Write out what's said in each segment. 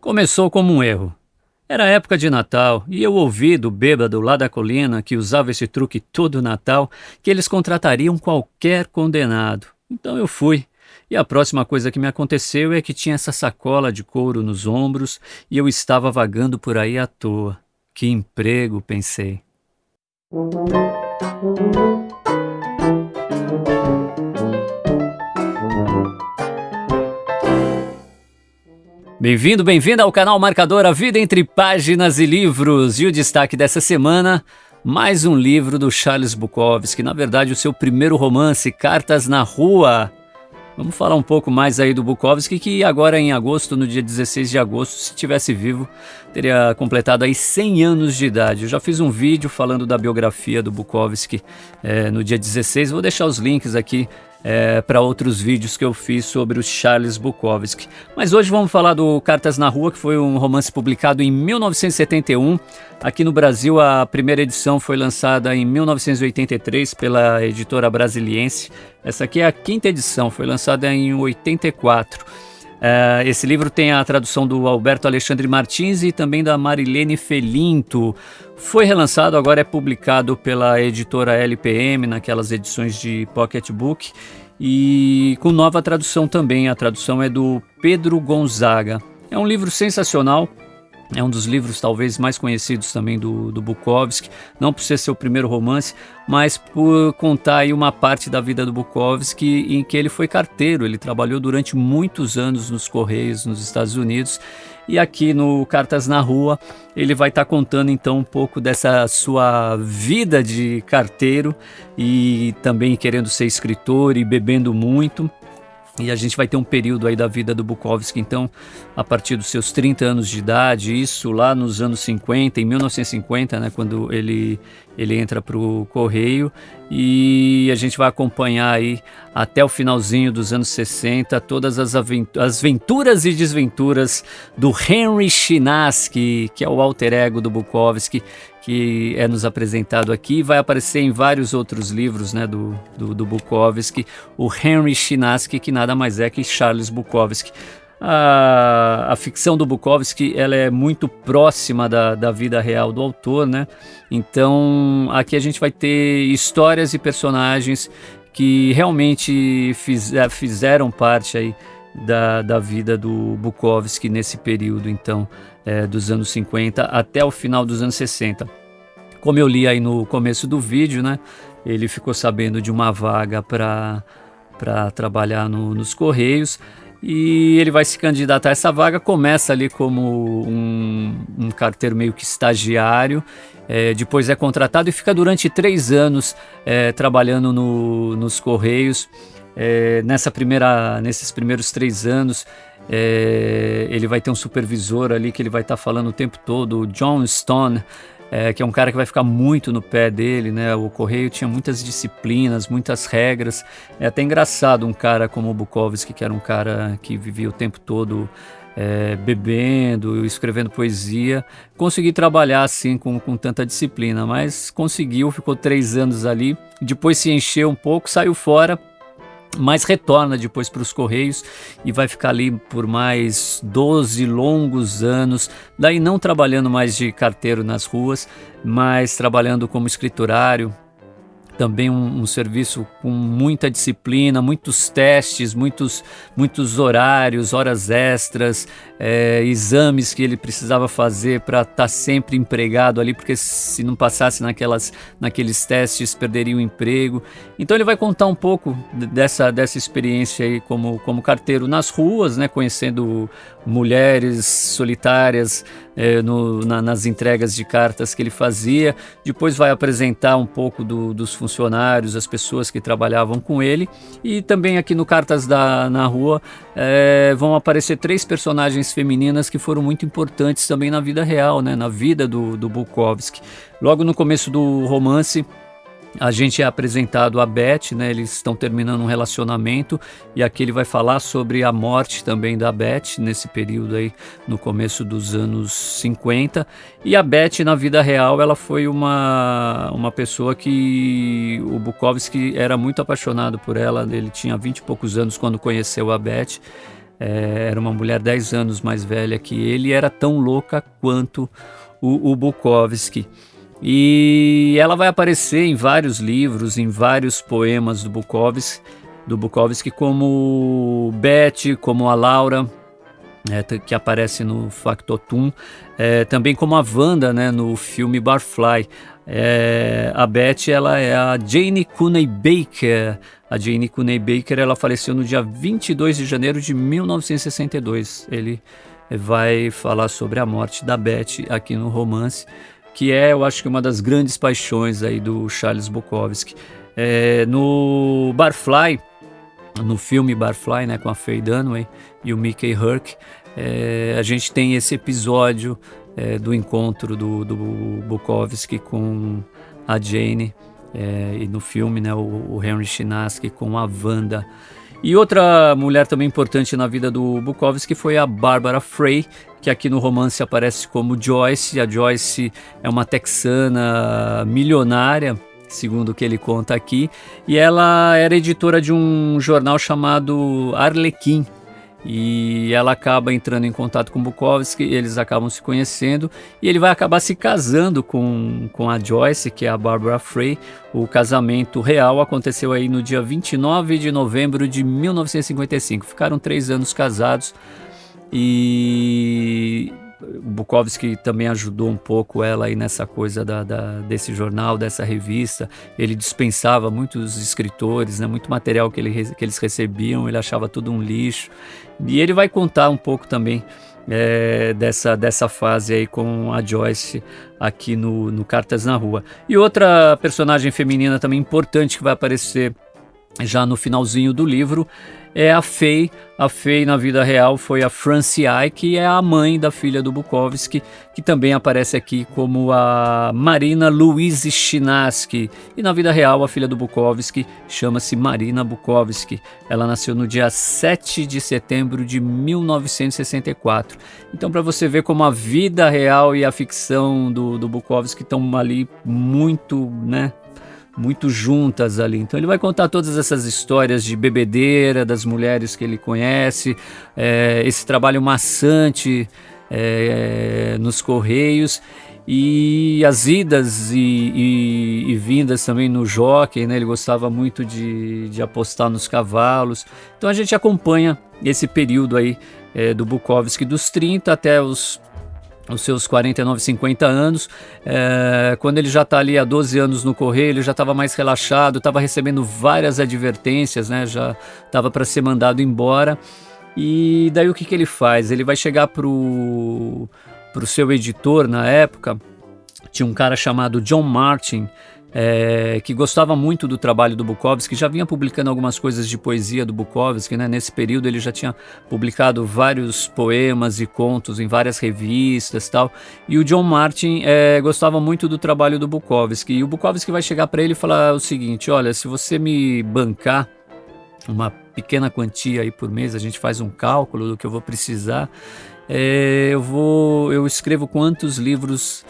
Começou como um erro. Era época de Natal e eu ouvi do bêbado lá da colina que usava esse truque todo Natal que eles contratariam qualquer condenado. Então eu fui. E a próxima coisa que me aconteceu é que tinha essa sacola de couro nos ombros e eu estava vagando por aí à toa. Que emprego, pensei. Bem-vindo, bem-vinda ao canal Marcador, a vida entre páginas e livros. E o destaque dessa semana, mais um livro do Charles Bukowski, na verdade o seu primeiro romance, Cartas na Rua. Vamos falar um pouco mais aí do Bukowski, que agora em agosto, no dia 16 de agosto, se estivesse vivo, teria completado aí 100 anos de idade. Eu já fiz um vídeo falando da biografia do Bukowski no dia 16, vou deixar os links aqui para outros vídeos que eu fiz sobre o Charles Bukowski. Mas hoje vamos falar do Cartas na Rua, que foi um romance publicado em 1971. Aqui no Brasil, a primeira edição foi lançada em 1983 pela editora Brasiliense. Essa aqui é a quinta edição, foi lançada em 84. Esse livro tem a tradução do Alberto Alexandre Martins e também da Marilene Felinto. Foi relançado, agora é publicado pela editora LPM, naquelas edições de pocketbook, e com nova tradução também. A tradução é do Pedro Gonzaga. É um livro sensacional. É um dos livros talvez mais conhecidos também do Bukowski, não por ser seu primeiro romance, mas por contar aí uma parte da vida do Bukowski em que ele foi carteiro. Ele trabalhou durante muitos anos nos Correios nos Estados Unidos, e aqui no Cartas na Rua ele vai estar contando então um pouco dessa sua vida de carteiro e também querendo ser escritor e bebendo muito. E a gente vai ter um período aí da vida do Bukowski, então, a partir dos seus 30 anos de idade, isso lá nos anos 50, em 1950, né, quando ele entra para o Correio, e a gente vai acompanhar aí até o finalzinho dos anos 60 todas as aventuras e desventuras do Henry Chinaski, que é o alter ego do Bukowski, que é nos apresentado aqui, vai aparecer em vários outros livros, né, do Bukowski, o Henry Chinaski, que nada mais é que Charles Bukowski. A ficção do Bukowski, ela é muito próxima da vida real do autor, né? Então aqui a gente vai ter histórias e personagens que realmente fizeram parte aí da vida do Bukowski nesse período, então, dos anos 50 até o final dos anos 60. Como eu li aí no começo do vídeo, né, ele ficou sabendo de uma vaga para trabalhar nos Correios, e ele vai se candidatar a essa vaga. Começa ali como um carteiro meio que estagiário, depois é contratado e fica durante 3 anos trabalhando nos Correios. Nesses primeiros 3 anos, ele vai ter um supervisor ali que ele vai estar falando o tempo todo, o John Stone, que é um cara que vai ficar muito no pé dele, né? O Correio tinha muitas disciplinas, muitas regras. É até engraçado um cara como o Bukowski, que era um cara que vivia o tempo todo bebendo, escrevendo poesia, conseguir trabalhar assim com tanta disciplina, mas conseguiu, ficou 3 anos ali, depois se encheu um pouco, saiu fora, mas retorna depois para os Correios e vai ficar ali por mais 12 longos anos, daí não trabalhando mais de carteiro nas ruas, mas trabalhando como escriturário. Também um serviço com muita disciplina, muitos testes, muitos horários, horas extras, exames que ele precisava fazer para estar sempre empregado ali, porque se não passasse naqueles testes perderia o emprego. Então ele vai contar um pouco dessa experiência aí como carteiro nas ruas, né, conhecendo mulheres solitárias nas entregas de cartas que ele fazia. Depois vai apresentar um pouco dos funcionários, as pessoas que trabalhavam com ele. E também aqui no Cartas na Rua vão aparecer 3 personagens femininas que foram muito importantes também na vida real, né, na vida do Bukowski. Logo no começo do romance, a gente é apresentado a Beth, né? Eles estão terminando um relacionamento, e aqui ele vai falar sobre a morte também da Beth, nesse período aí, no começo dos anos 50. E a Beth, na vida real, ela foi uma pessoa que o Bukowski era muito apaixonado por ela. Ele tinha 20 e poucos anos quando conheceu a Beth. era uma mulher 10 anos mais velha que ele, e era tão louca quanto o Bukowski. E ela vai aparecer em vários livros, em vários poemas do Bukowski, como Betty, como a Laura, que aparece no Factotum, também como a Wanda, né, no filme Barfly. A Betty, ela é a Jane Cooney Baker. A Jane Cooney Baker, ela faleceu no dia 22 de janeiro de 1962. Ele vai falar sobre a morte da Betty aqui no romance, que eu acho que uma das grandes paixões aí do Charles Bukowski. No Barfly, no filme Barfly, né, com a Faye Dunaway e o Mickey Rourke, a gente tem esse episódio do encontro do Bukowski com a Jane, e no filme, né, o Henry Chinaski com a Wanda. E outra mulher também importante na vida do Bukowski foi a Barbara Frey, que aqui no romance aparece como Joyce. A Joyce é uma texana milionária, segundo o que ele conta aqui, e ela era editora de um jornal chamado Arlequim, e ela acaba entrando em contato com Bukowski, eles acabam se conhecendo, e ele vai acabar se casando com a Joyce, que é a Barbara Frey. O casamento real aconteceu aí no dia 29 de novembro de 1955, ficaram 3 anos casados, e o Bukowski também ajudou um pouco ela aí nessa coisa desse jornal, dessa revista. Ele dispensava muitos escritores, né, muito material que eles recebiam, ele achava tudo um lixo. E ele vai contar um pouco também dessa fase aí com a Joyce aqui no Cartas na Rua. E outra personagem feminina também importante que vai aparecer já no finalzinho do livro é a Faye. A Faye na vida real foi a Franciae, que é a mãe da filha do Bukowski, que também aparece aqui como a Marina Louise Chinaski. E na vida real a filha do Bukowski chama-se Marina Bukowski. Ela nasceu no dia 7 de setembro de 1964. Então, para você ver como a vida real e a ficção do Bukowski estão ali muito, né, muito juntas ali. Então ele vai contar todas essas histórias de bebedeira, das mulheres que ele conhece, esse trabalho maçante nos Correios, e as idas e vindas também no jockey, né? Ele gostava muito de apostar nos cavalos. Então a gente acompanha esse período aí do Bukowski, dos 30 até os seus 49, 50 anos, quando ele já está ali há 12 anos no Correio, ele já estava mais relaxado, estava recebendo várias advertências, né? Já estava para ser mandado embora. E daí o que ele faz? Ele vai chegar pro seu editor na época. Tinha um cara chamado John Martin, que gostava muito do trabalho do Bukowski, já vinha publicando algumas coisas de poesia do Bukowski, né? Nesse período ele já tinha publicado vários poemas e contos em várias revistas e tal, e o John Martin gostava muito do trabalho do Bukowski, e o Bukowski vai chegar para ele e falar o seguinte: olha, se você me bancar uma pequena quantia aí por mês, a gente faz um cálculo do que eu vou precisar, eu escrevo quantos livros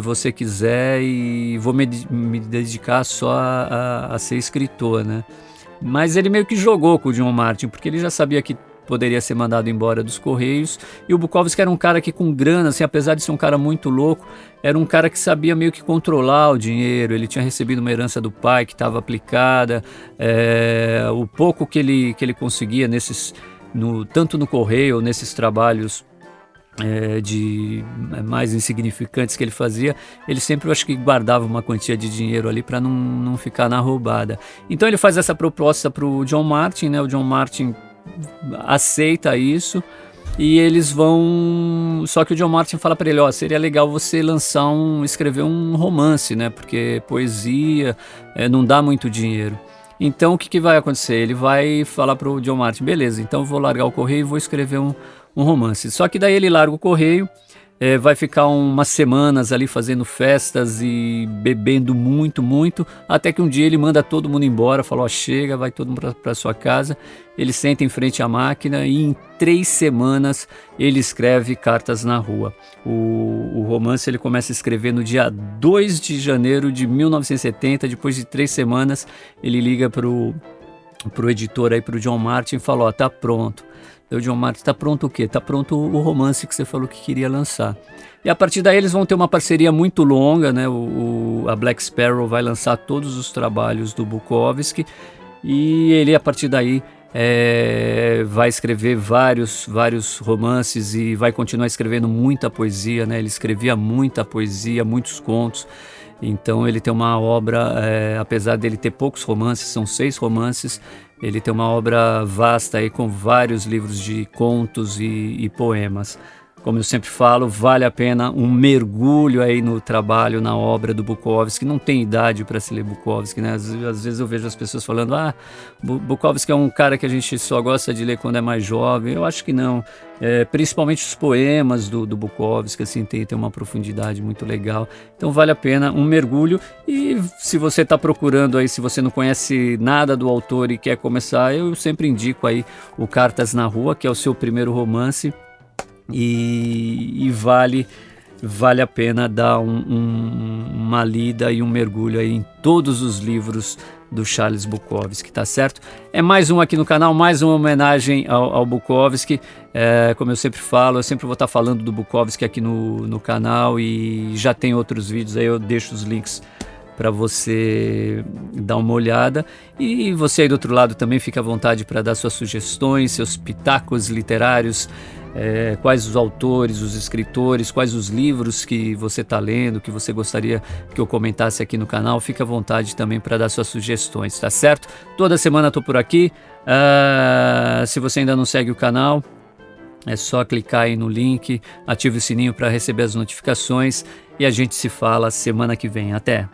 você quiser, e vou me dedicar só a ser escritor, né? Mas ele meio que jogou com o John Martin, porque ele já sabia que poderia ser mandado embora dos Correios, e o Bukowski era um cara que, com grana, assim, apesar de ser um cara muito louco, era um cara que sabia meio que controlar o dinheiro. Ele tinha recebido uma herança do pai que estava aplicada, o pouco que ele conseguia tanto no Correio ou nesses trabalhos mais insignificantes que ele fazia, ele sempre, eu acho que, guardava uma quantia de dinheiro ali para não ficar na roubada. Então ele faz essa proposta para o John Martin, né? O John Martin aceita isso, e eles vão... Só que o John Martin fala para ele: ó, seria legal você escrever um romance, né? Porque poesia não dá muito dinheiro. Então o que vai acontecer? Ele vai falar para o John Martin: beleza, então eu vou largar o Correio e vou escrever um romance. Só que daí ele larga o Correio, vai ficar umas semanas ali fazendo festas e bebendo muito, muito, até que um dia ele manda todo mundo embora, fala: ó, chega, vai todo mundo para sua casa. Ele senta em frente à máquina e em 3 semanas ele escreve Cartas na Rua. O romance ele começa a escrever no dia 2 de janeiro de 1970, depois de 3 semanas ele liga pro pro editor aí, pro John Martin, e falou: ó, tá pronto. O John Martin, tá pronto o quê? Tá pronto o romance que você falou que queria lançar. E a partir daí eles vão ter uma parceria muito longa, né? A Black Sparrow vai lançar todos os trabalhos do Bukowski e ele, a partir daí, vai escrever vários romances e vai continuar escrevendo muita poesia, né? Ele escrevia muita poesia, muitos contos. Então ele tem uma obra, apesar dele ter poucos romances, são 6 romances, ele tem uma obra vasta aí com vários livros de contos e poemas. Como eu sempre falo, vale a pena um mergulho aí no trabalho, na obra do Bukowski. Não tem idade para se ler Bukowski, né? Às vezes eu vejo as pessoas falando: Bukowski é um cara que a gente só gosta de ler quando é mais jovem. Eu acho que não. Principalmente os poemas do Bukowski, assim, tem uma profundidade muito legal. Então vale a pena um mergulho. E se você está procurando aí, se você não conhece nada do autor e quer começar, eu sempre indico aí o Cartas na Rua, que é o seu primeiro romance. E vale a pena dar uma lida e um mergulho aí em todos os livros do Charles Bukowski, tá certo? É mais um aqui no canal, mais uma homenagem ao Bukowski. Como eu sempre falo, eu sempre vou estar falando do Bukowski aqui no canal, e já tem outros vídeos aí, eu deixo os links para você dar uma olhada. E você aí do outro lado também fica à vontade para dar suas sugestões, seus pitacos literários, quais os autores, os escritores, quais os livros que você está lendo, que você gostaria que eu comentasse aqui no canal. Fica à vontade também para dar suas sugestões, tá certo? Toda semana estou por aqui. Se você ainda não segue o canal, é só clicar aí no link, ative o sininho para receber as notificações, e a gente se fala semana que vem. Até!